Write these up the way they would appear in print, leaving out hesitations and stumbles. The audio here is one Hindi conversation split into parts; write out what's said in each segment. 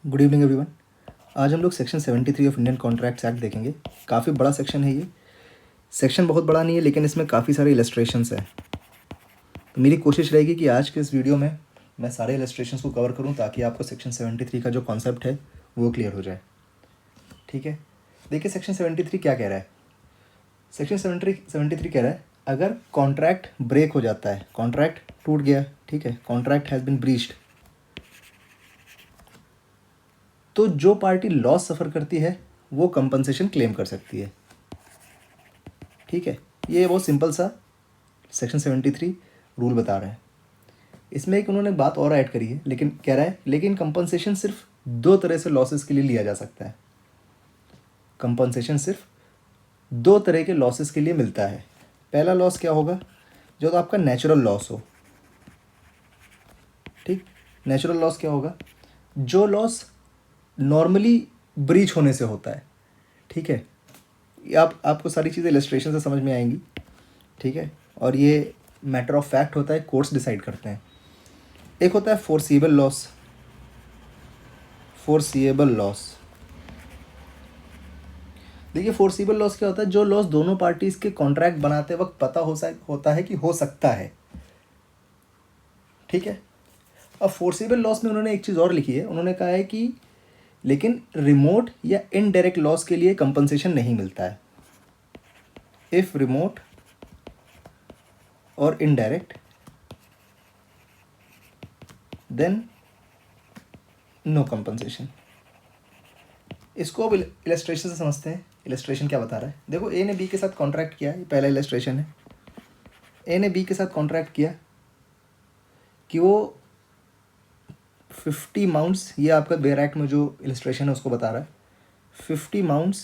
Good evening everyone. आज हम लोग section 73 of Indian contracts act देखेंगे। काफ़ी बड़ा सेक्शन है ये। सेक्शन बहुत बड़ा नहीं है, लेकिन इसमें काफ़ी सारे इलस्ट्रेशंस हैं। तो मेरी कोशिश रहेगी कि आज के इस वीडियो में मैं सारे इलस्ट्रेशंस को कवर करूं, ताकि आपको सेक्शन 73 का जो कॉन्सेप्ट है वो क्लियर हो जाए। ठीक है, देखिए सेक्शन 73 क्या कह रहा है। सेक्शन 73 कह रहा है, अगर कॉन्ट्रैक्ट ब्रेक हो जाता है, कॉन्ट्रैक्ट टूट गया, ठीक है, कॉन्ट्रैक्ट हैज़ बिन ब्रीच्ड, तो जो पार्टी लॉस सफ़र करती है वो कंपनसेशन क्लेम कर सकती है। ठीक है, ये बहुत सिंपल सा सेक्शन 73 रूल बता रहा है। इसमें एक उन्होंने बात और ऐड करी है, लेकिन कह रहा है लेकिन कंपनसेशन सिर्फ दो तरह से लॉसेस के लिए लिया जा सकता है। कंपनसेशन सिर्फ दो तरह के लॉसेस के लिए मिलता है। पहला लॉस क्या होगा, जो तो आपका नेचुरल लॉस हो। ठीक, नेचुरल लॉस क्या होगा, जो लॉस नॉर्मली ब्रीच होने से होता है। ठीक है, ये आपको सारी चीज़ें इलस्ट्रेशन से समझ में आएंगी। ठीक है, और ये मैटर ऑफ फैक्ट होता है, कोर्ट्स डिसाइड करते हैं। एक होता है फोर्सिएबल लॉस। फोर्सिएबल लॉस, देखिए फोर्सिबल लॉस क्या होता है, जो लॉस दोनों पार्टीज़ के कॉन्ट्रैक्ट बनाते वक्त पता होता है कि हो सकता है। ठीक है, अब फोर्सिबल लॉस में उन्होंने एक चीज़ और लिखी है। उन्होंने कहा है कि लेकिन रिमोट या इनडायरेक्ट लॉस के लिए कंपनसेशन नहीं मिलता है। इफ़ रिमोट और इनडायरेक्ट, देन नो कंपनसेशन। इसको अब इलस्ट्रेशन से समझते हैं। इलस्ट्रेशन क्या बता रहा है, देखो ए ने बी के साथ कॉन्ट्रैक्ट किया, ये पहला इलस्ट्रेशन है। ए ने बी के साथ कॉन्ट्रैक्ट किया कि वो 50 माउंट्स, ये आपका बेयर एक्ट में जो इलस्ट्रेशन है उसको बता रहा है, 50 माउंट्स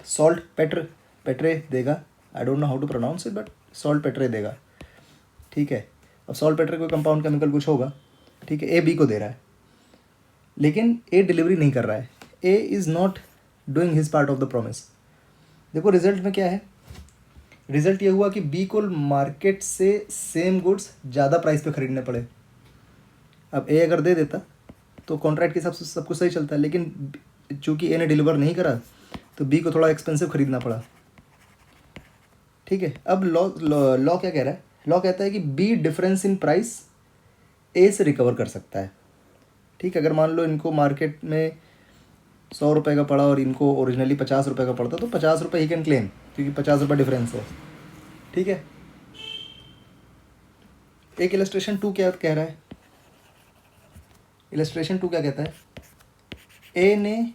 सॉल्ट पेट्रे देगा। I don't know how to pronounce it, but saltpetre देगा। ठीक है, अब सॉल्ट पेट्रे कोई कंपाउंड केमिकल कुछ होगा। ठीक है, ए बी को दे रहा है, लेकिन ए डिलीवरी नहीं कर रहा है। A is not doing his part of the promise. देखो रिजल्ट में क्या है, रिजल्ट ये हुआ कि बी को मार्केट से सेम गुड्स ज़्यादा प्राइस पे ख़रीदने पड़े। अब ए अगर दे देता तो कॉन्ट्रैक्ट के हिसाब से सब कुछ सही चलता है, लेकिन चूंकि ए ने डिलीवर नहीं करा तो बी को थोड़ा एक्सपेंसिव ख़रीदना पड़ा। ठीक है, अब लॉ क्या कह रहा है, लॉ कहता है कि बी डिफरेंस इन प्राइस ए से रिकवर कर सकता है। ठीक है, अगर मान लो इनको मार्केट में 100 रुपये का पड़ा और इनको ओरिजिनली 50 रुपये का पड़ता, तो 50 रुपये ही कैन क्लेम, क्योंकि 50 रुपये डिफरेंस है। ठीक है, एक इलस्ट्रेशन 2 क्या कह रहा है, इलस्ट्रेशन 2 क्या कहता है, ए ने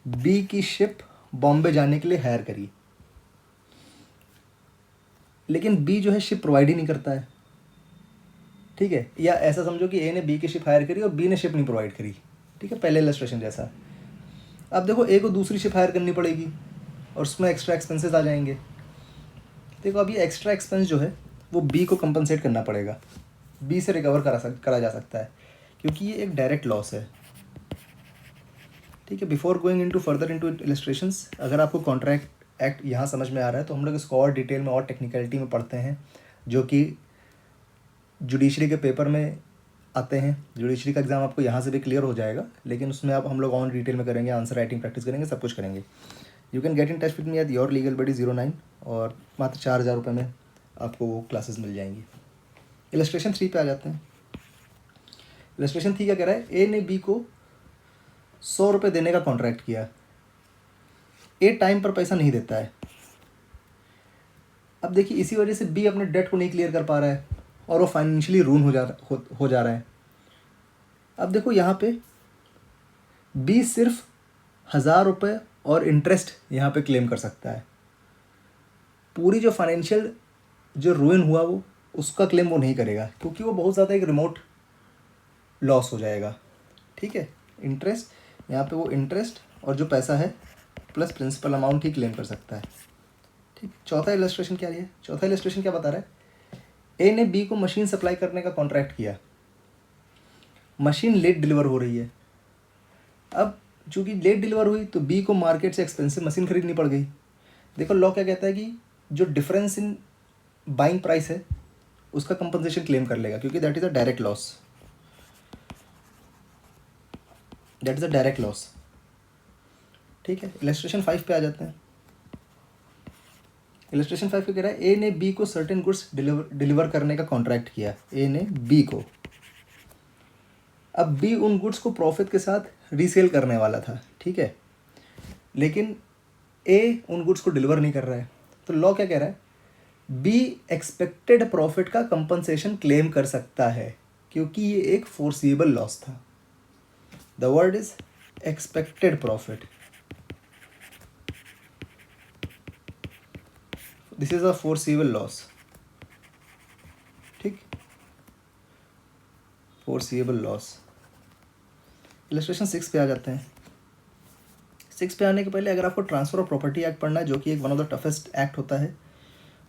बी की शिप बॉम्बे जाने के लिए हायर करी, लेकिन बी जो है शिप प्रोवाइड ही नहीं करता है। ठीक है, या ऐसा समझो कि ए ने बी की शिप हायर करी और बी ने शिप नहीं प्रोवाइड करी। ठीक है, पहले इलस्ट्रेशन जैसा। अब देखो ए को दूसरी शिप हायर करनी पड़ेगी और उसमें एक्स्ट्रा एक्सपेंसेस आ जाएंगे। देखो अब ये एक्स्ट्रा एक्सपेंस जो है वो बी को कंपनसेट करना पड़ेगा, बी से रिकवर करा जा सकता है, क्योंकि ये एक डायरेक्ट लॉस है। ठीक है, before going into further into illustrations, अगर आपको कॉन्ट्रैक्ट एक्ट यहाँ समझ में आ रहा है तो हम लोग इसको और डिटेल में और टेक्निकलिटी में पढ़ते हैं, जो कि जुडिशरी के पेपर में आते हैं। जुडिशरी का एग्ज़ाम आपको यहाँ से भी क्लियर हो जाएगा, लेकिन उसमें आप हम लोग ऑन डिटेल में करेंगे, आंसर राइटिंग प्रैक्टिस करेंगे, सब कुछ करेंगे। You can get in touch with me at your legal buddy 09, और मात्र 4000 रुपये में आपको वो क्लासेस मिल जाएंगी। इलस्ट्रेशन 3 पे आ जाते हैं। इलस्ट्रेशन 3 क्या कह रहा है, ए ने बी को 100 रुपये देने का कॉन्ट्रैक्ट किया, ए टाइम पर पैसा नहीं देता है। अब देखिए इसी वजह से बी अपने डेट को नहीं क्लियर कर पा रहा है और वो फाइनेंशियली रून हो जा रहा है। अब देखो यहाँ पे बी सिर्फ 1000 रुपये और इंटरेस्ट यहाँ पे क्लेम कर सकता है। पूरी जो फाइनेंशियल जो रूइन हुआ वो उसका क्लेम वो नहीं करेगा, क्योंकि वो बहुत ज़्यादा एक रिमोट लॉस हो जाएगा। ठीक है, इंटरेस्ट यहाँ पे वो इंटरेस्ट और जो पैसा है प्लस प्रिंसिपल अमाउंट ही क्लेम कर सकता है। ठीक, चौथा इलस्ट्रेशन क्या है, चौथा इलस्ट्रेशन क्या बता रहा है, ए ने बी को मशीन सप्लाई करने का कॉन्ट्रैक्ट किया, मशीन लेट डिलीवर हो रही है। अब चूँकि लेट डिलीवर हुई तो बी को मार्केट से एक्सपेंसिव मशीन खरीदनी पड़ गई। देखो लॉ क्या कहता है कि जो डिफरेंस इन बाइंग प्राइस है उसका कंपनसेशन क्लेम कर लेगा, क्योंकि that is a direct loss. That is a direct loss. ठीक है, इलस्ट्रेशन 5 पे आ जाते हैं। इलस्ट्रेशन 5 पे कह रहा है ए ने बी को सर्टेन गुड्स डिलीवर करने का कॉन्ट्रैक्ट किया, ए ने बी को। अब बी उन गुड्स को प्रॉफिट के साथ रीसेल करने वाला था, ठीक है, लेकिन ए उन गुड्स को डिलीवर नहीं कर रहा है। तो लॉ क्या कह रहा है, बी एक्सपेक्टेड प्रॉफिट का कंपनसेशन क्लेम कर सकता है, क्योंकि ये एक फोर्सिएबल लॉस था। The word is expected profit. This is a foreseeable loss, ठीक, फोर्सिएबल लॉस। इलस्ट्रेशन 6 पे आ जाते हैं। 6 पे आने के पहले अगर आपको ट्रांसफर ऑफ प्रॉपर्टी एक्ट पढ़ना है, जो कि एक one of the toughest act होता है,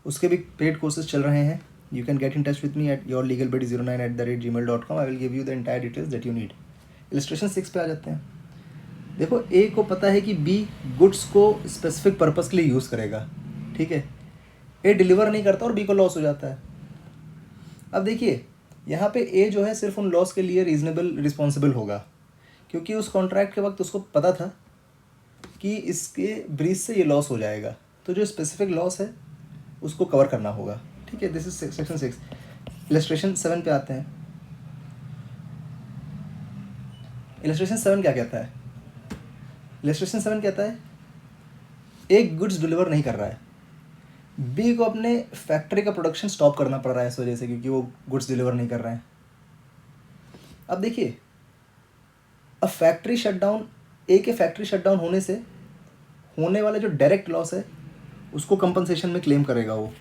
उसके भी पेड कोर्सेज चल रहे हैं। You can get in touch with me at yourlegalbuddy09@gmail.com। I will give you the entire details that you need. Illustration 6 पे आ जाते हैं। देखो, ए को पता है कि बी गुड्स को स्पेसिफिक पर्पस के लिए यूज़ करेगा, ठीक है, ए डिलीवर नहीं करता और बी को लॉस हो जाता है। अब देखिए, यहाँ पे ए जो है सिर्फ उन लॉस के लिए रीजनेबल रिस्पॉन्सिबल होगा, क्योंकि उस कॉन्ट्रैक्ट के वक्त उसको पता था कि इसके ब्रीच से ये लॉस हो जाएगा, तो जो स्पेसिफिक लॉस है उसको कवर करना होगा, ठीक है। This is section 6। इलस्ट्रेशन 7 पे आते हैं। इलस्ट्रेशन 7 क्या कहता है, इलस्ट्रेशन 7 कहता है एक गुड्स डिलीवर नहीं कर रहा है, बी को अपने फैक्ट्री का प्रोडक्शन स्टॉप करना पड़ रहा है इस वजह से, क्योंकि वो गुड्स डिलीवर नहीं कर रहे हैं। अब देखिए, अब फैक्ट्री शटडाउन, ए के फैक्ट्री शटडाउन होने से होने वाला जो डायरेक्ट लॉस है उसको कंपनसेशन में क्लेम करेगा वो,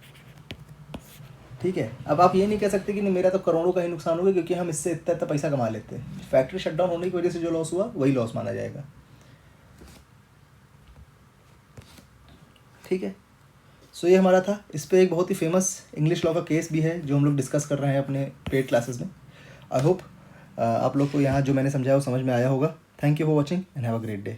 ठीक है। अब आप ये नहीं कह सकते कि नहीं मेरा तो करोड़ों का ही नुकसान होगा, क्योंकि हम इससे इतना इतना पैसा कमा लेते हैं। फैक्ट्री शटडाउन होने की वजह से जो लॉस हुआ वही लॉस माना जाएगा, ठीक है। सो ये हमारा था। इस पर एक बहुत ही फेमस इंग्लिश लॉ का केस भी है जो हम लोग डिस्कस कर रहे हैं अपने पेड क्लासेस में। आई होप आप लोग को यहाँ जो मैंने समझाया वो समझ में आया होगा। Thank you for watching and have a great day.